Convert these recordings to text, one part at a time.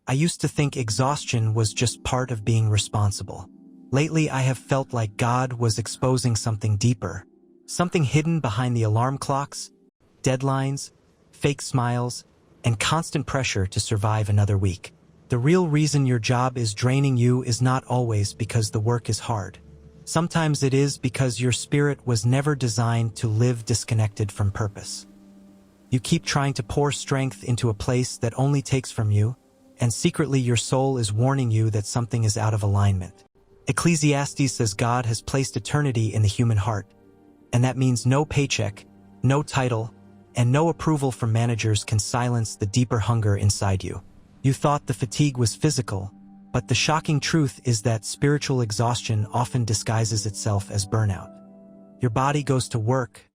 I used to think exhaustion was just part of being responsible. Lately, I have felt like God was exposing something deeper, something hidden behind the alarm clocks, deadlines, fake smiles, and constant pressure to survive another week. The real reason your job is draining you is not always because the work is hard. Sometimes it is because your spirit was never designed to live disconnected from purpose. You keep trying to pour strength into a place that only takes from you, and secretly your soul is warning you that something is out of alignment. Ecclesiastes says God has placed eternity in the human heart, and that means no paycheck, no title, and no approval from managers can silence the deeper hunger inside you. You thought the fatigue was physical, but the shocking truth is that spiritual exhaustion often disguises itself as burnout. Your body goes to work,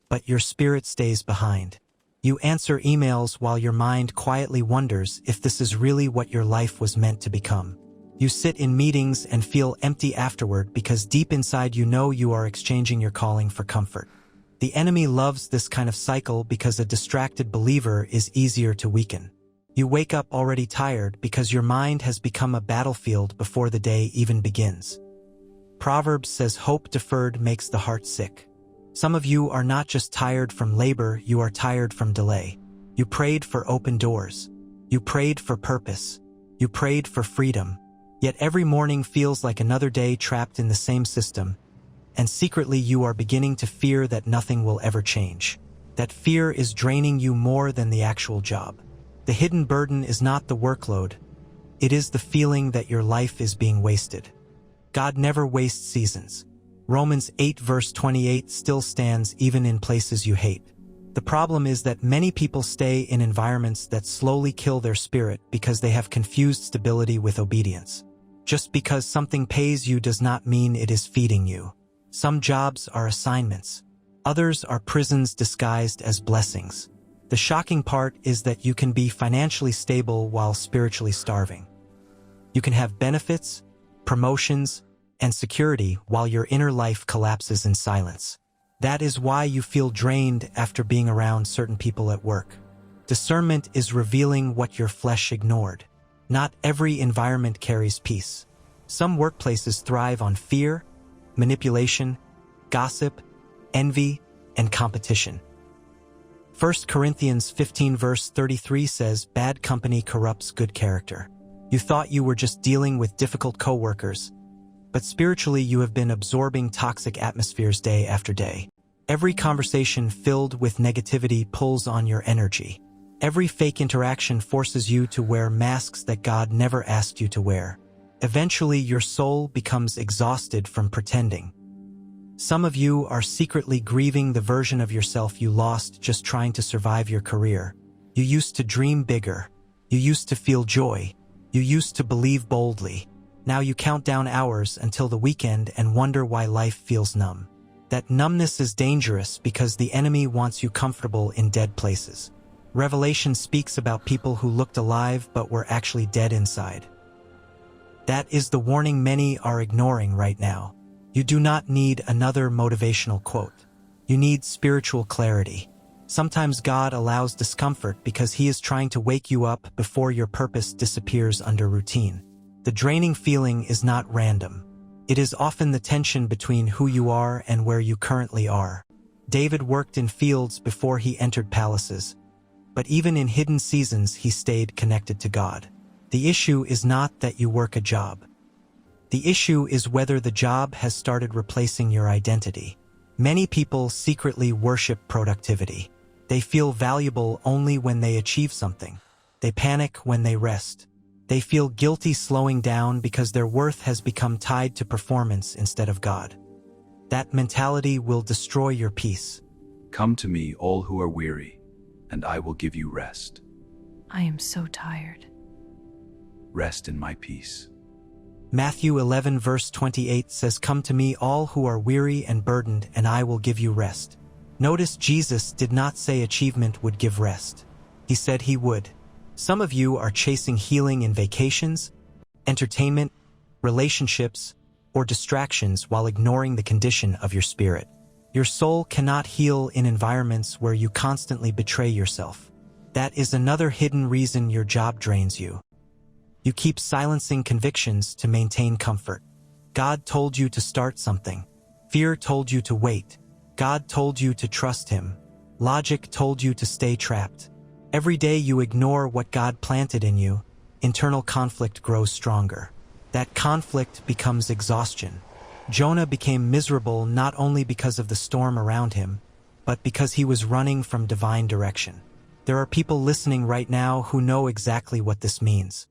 but your spirit stays behind. You answer emails while your mind quietly wonders if this is really what your life was meant to become. You sit in meetings and feel empty afterward because deep inside you know you are exchanging your calling for comfort. The enemy loves this kind of cycle because a distracted believer is easier to weaken. You wake up already tired because your mind has become a battlefield before the day even begins. Proverbs says hope deferred makes the heart sick. Some of you are not just tired from labor, you are tired from delay. You prayed for open doors. You prayed for purpose. You prayed for freedom. Yet every morning feels like another day trapped in the same system, and secretly you are beginning to fear that nothing will ever change. That fear is draining you more than the actual job. The hidden burden is not the workload. It is the feeling that your life is being wasted. God never wastes seasons. Romans 8 verse 28 still stands even in places you hate. The problem is that many people stay in environments that slowly kill their spirit because they have confused stability with obedience. Just because something pays you does not mean it is feeding you. Some jobs are assignments. Others are prisons disguised as blessings. The shocking part is that you can be financially stable while spiritually starving. You can have benefits, promotions, and security while your inner life collapses in silence. That is why you feel drained after being around certain people at work. Discernment is revealing what your flesh ignored. Not every environment carries peace. Some workplaces thrive on fear, manipulation, gossip, envy, and competition. 1 Corinthians 15 verse 33 says, "Bad company corrupts good character." You thought you were just dealing with difficult coworkers, but spiritually you have been absorbing toxic atmospheres day after day. Every conversation filled with negativity pulls on your energy. Every fake interaction forces you to wear masks that God never asked you to wear. Eventually, your soul becomes exhausted from pretending. Some of you are secretly grieving the version of yourself you lost just trying to survive your career. You used to dream bigger. You used to feel joy. You used to believe boldly. Now you count down hours until the weekend and wonder why life feels numb. That numbness is dangerous because the enemy wants you comfortable in dead places. Revelation speaks about people who looked alive but were actually dead inside. That is the warning many are ignoring right now. You do not need another motivational quote. You need spiritual clarity. Sometimes God allows discomfort because He is trying to wake you up before your purpose disappears under routine. The draining feeling is not random. It is often the tension between who you are and where you currently are. David worked in fields before he entered palaces, but even in hidden seasons he stayed connected to God. The issue is not that you work a job. The issue is whether the job has started replacing your identity. Many people secretly worship productivity. They feel valuable only when they achieve something. They panic when they rest. They feel guilty slowing down because their worth has become tied to performance instead of God. That mentality will destroy your peace. Come to me, all who are weary, and I will give you rest. I am so tired. Rest in my peace. Matthew 11 verse 28 says, "Come to me all who are weary and burdened, and I will give you rest." Notice Jesus did not say achievement would give rest. He said He would. Some of you are chasing healing in vacations, entertainment, relationships, or distractions while ignoring the condition of your spirit. Your soul cannot heal in environments where you constantly betray yourself. That is another hidden reason your job drains you. You keep silencing convictions to maintain comfort. God told you to start something. Fear told you to wait. God told you to trust Him. Logic told you to stay trapped. Every day you ignore what God planted in you, internal conflict grows stronger. That conflict becomes exhaustion. Jonah became miserable not only because of the storm around him, but because he was running from divine direction. There are people listening right now who know exactly what this means.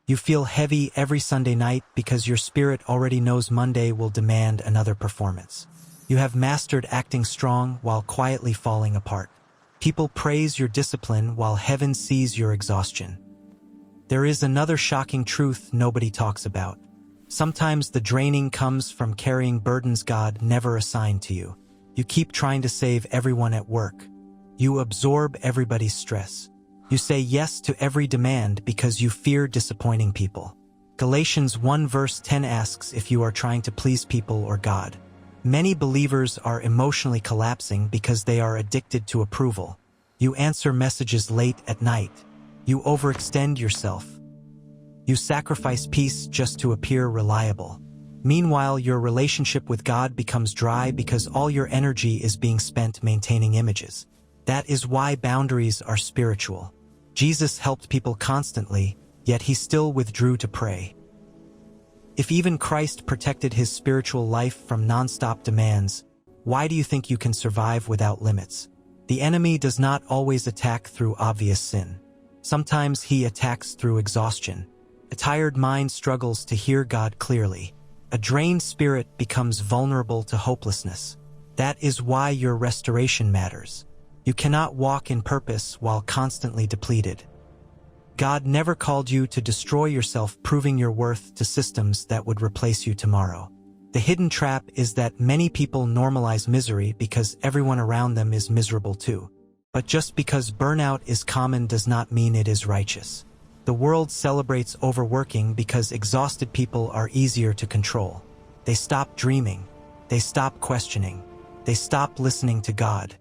You feel heavy every Sunday night because your spirit already knows Monday will demand another performance. You have mastered acting strong while quietly falling apart. People praise your discipline while heaven sees your exhaustion. There is another shocking truth nobody talks about. Sometimes the draining comes from carrying burdens God never assigned to you. You keep trying to save everyone at work. You absorb everybody's stress. You say yes to every demand because you fear disappointing people. Galatians 1 verse 10 asks if you are trying to please people or God. Many believers are emotionally collapsing because they are addicted to approval. You answer messages late at night. You overextend yourself. You sacrifice peace just to appear reliable. Meanwhile, your relationship with God becomes dry because all your energy is being spent maintaining images. That is why boundaries are spiritual. Jesus helped people constantly, yet He still withdrew to pray. If even Christ protected His spiritual life from non-stop demands, why do you think you can survive without limits? The enemy does not always attack through obvious sin. Sometimes he attacks through exhaustion. A tired mind struggles to hear God clearly. A drained spirit becomes vulnerable to hopelessness. That is why your restoration matters. You cannot walk in purpose while constantly depleted. God never called you to destroy yourself, proving your worth to systems that would replace you tomorrow. The hidden trap is that many people normalize misery because everyone around them is miserable too. But just because burnout is common does not mean it is righteous. The world celebrates overworking because exhausted people are easier to control. They stop dreaming. They stop questioning. They stop listening to God.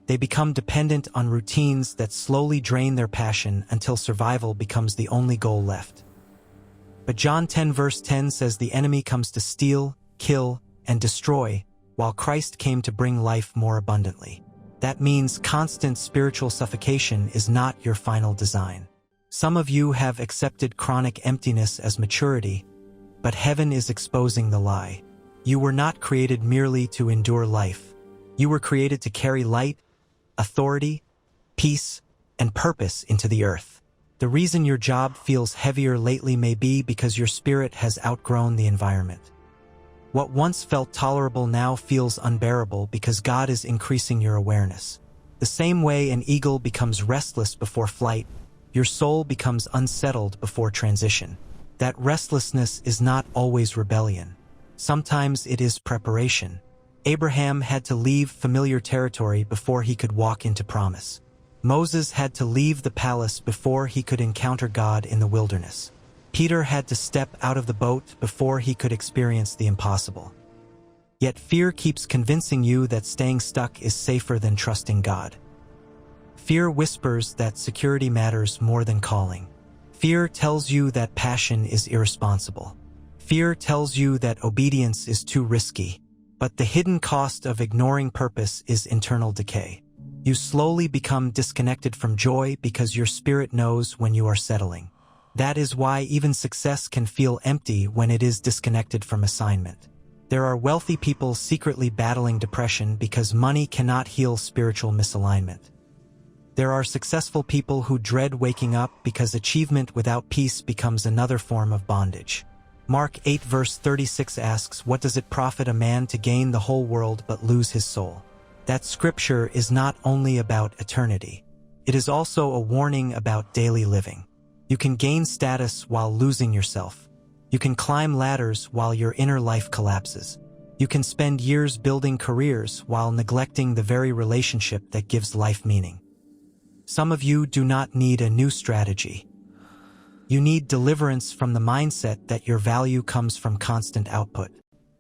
They become dependent on routines that slowly drain their passion until survival becomes the only goal left. But John 10 verse 10 says the enemy comes to steal, kill, and destroy, while Christ came to bring life more abundantly. That means constant spiritual suffocation is not your final design. Some of you have accepted chronic emptiness as maturity, but heaven is exposing the lie. You were not created merely to endure life. You were created to carry light, authority, peace, and purpose into the earth. The reason your job feels heavier lately may be because your spirit has outgrown the environment. What once felt tolerable now feels unbearable because God is increasing your awareness. The same way an eagle becomes restless before flight, your soul becomes unsettled before transition. That restlessness is not always rebellion. Sometimes it is preparation. Abraham had to leave familiar territory before he could walk into promise. Moses had to leave the palace before he could encounter God in the wilderness. Peter had to step out of the boat before he could experience the impossible. Yet fear keeps convincing you that staying stuck is safer than trusting God. Fear whispers that security matters more than calling. Fear tells you that passion is irresponsible. Fear tells you that obedience is too risky. But the hidden cost of ignoring purpose is internal decay. You slowly become disconnected from joy because your spirit knows when you are settling. That is why even success can feel empty when it is disconnected from assignment. There are wealthy people secretly battling depression because money cannot heal spiritual misalignment. There are successful people who dread waking up because achievement without peace becomes another form of bondage. Mark 8 verse 36 asks, "What does it profit a man to gain the whole world but lose his soul?" That scripture is not only about eternity. It is also a warning about daily living. You can gain status while losing yourself. You can climb ladders while your inner life collapses. You can spend years building careers while neglecting the very relationship that gives life meaning. Some of you do not need a new strategy. You need deliverance from the mindset that your value comes from constant output.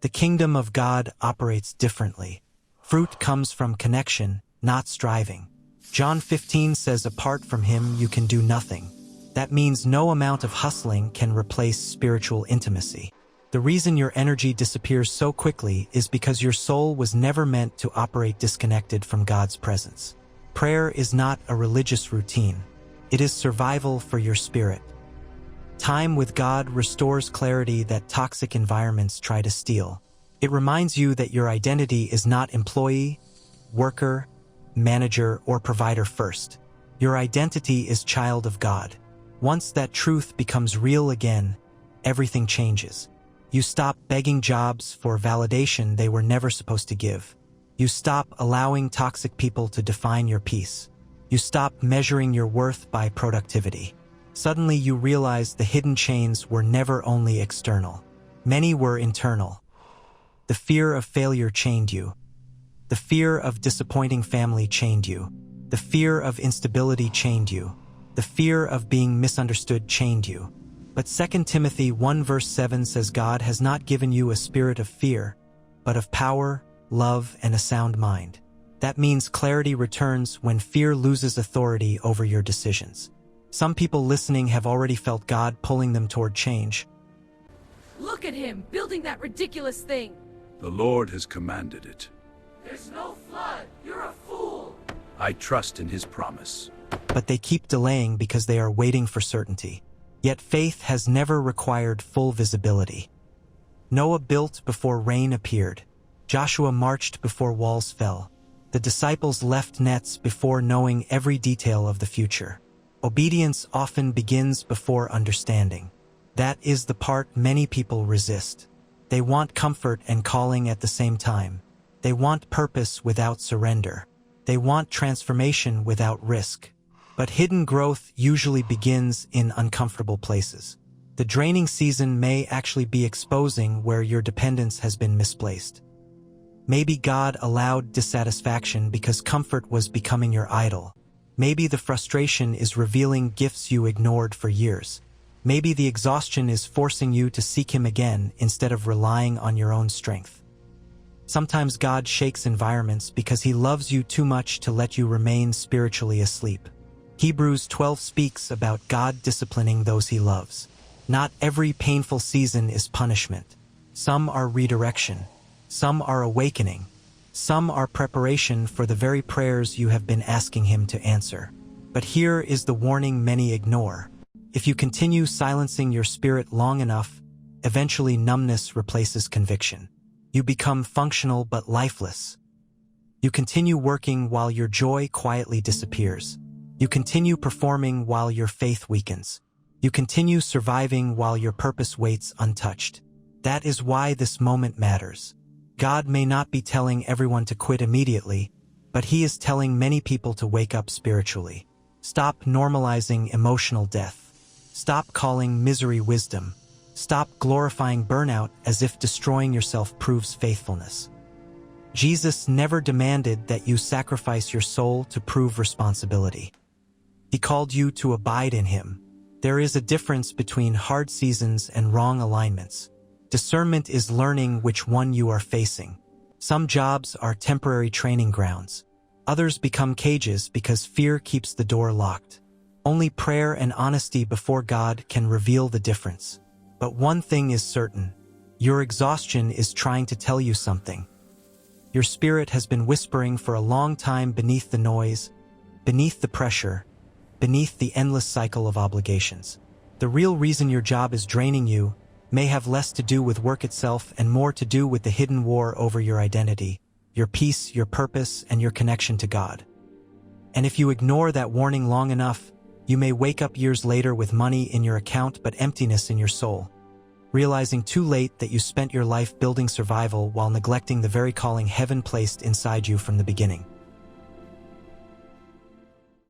The kingdom of God operates differently. Fruit comes from connection, not striving. John 15 says apart from Him you can do nothing. That means no amount of hustling can replace spiritual intimacy. The reason your energy disappears so quickly is because your soul was never meant to operate disconnected from God's presence. Prayer is not a religious routine. It is survival for your spirit. Time with God restores clarity that toxic environments try to steal. It reminds you that your identity is not employee, worker, manager, or provider first. Your identity is child of God. Once that truth becomes real again, everything changes. You stop begging jobs for validation they were never supposed to give. You stop allowing toxic people to define your peace. You stop measuring your worth by productivity. Suddenly you realize the hidden chains were never only external. Many were internal. The fear of failure chained you. The fear of disappointing family chained you. The fear of instability chained you. The fear of being misunderstood chained you. But 2 Timothy 1 verse 7 says God has not given you a spirit of fear, but of power, love, and a sound mind. That means clarity returns when fear loses authority over your decisions. Some people listening have already felt God pulling them toward change. Look at him, building that ridiculous thing. The Lord has commanded it. There's no flood. You're a fool. I trust in his promise. But they keep delaying because they are waiting for certainty. Yet faith has never required full visibility. Noah built before rain appeared. Joshua marched before walls fell. The disciples left nets before knowing every detail of the future. Obedience often begins before understanding. That is the part many people resist. They want comfort and calling at the same time. They want purpose without surrender. They want transformation without risk. But hidden growth usually begins in uncomfortable places. The draining season may actually be exposing where your dependence has been misplaced. Maybe God allowed dissatisfaction because comfort was becoming your idol. Maybe the frustration is revealing gifts you ignored for years. Maybe the exhaustion is forcing you to seek Him again instead of relying on your own strength. Sometimes God shakes environments because He loves you too much to let you remain spiritually asleep. Hebrews 12 speaks about God disciplining those He loves. Not every painful season is punishment. Some are redirection. Some are awakening. Some are preparation for the very prayers you have been asking Him to answer. But here is the warning many ignore. If you continue silencing your spirit long enough, eventually numbness replaces conviction. You become functional but lifeless. You continue working while your joy quietly disappears. You continue performing while your faith weakens. You continue surviving while your purpose waits untouched. That is why this moment matters. God may not be telling everyone to quit immediately, but He is telling many people to wake up spiritually. Stop normalizing emotional death. Stop calling misery wisdom. Stop glorifying burnout as if destroying yourself proves faithfulness. Jesus never demanded that you sacrifice your soul to prove responsibility. He called you to abide in Him. There is a difference between hard seasons and wrong alignments. Discernment is learning which one you are facing. Some jobs are temporary training grounds. Others become cages because fear keeps the door locked. Only prayer and honesty before God can reveal the difference. But one thing is certain. Your exhaustion is trying to tell you something. Your spirit has been whispering for a long time beneath the noise, beneath the pressure, beneath the endless cycle of obligations. The real reason your job is draining you may have less to do with work itself and more to do with the hidden war over your identity, your peace, your purpose, and your connection to God. And if you ignore that warning long enough, you may wake up years later with money in your account but emptiness in your soul, realizing too late that you spent your life building survival while neglecting the very calling heaven placed inside you from the beginning.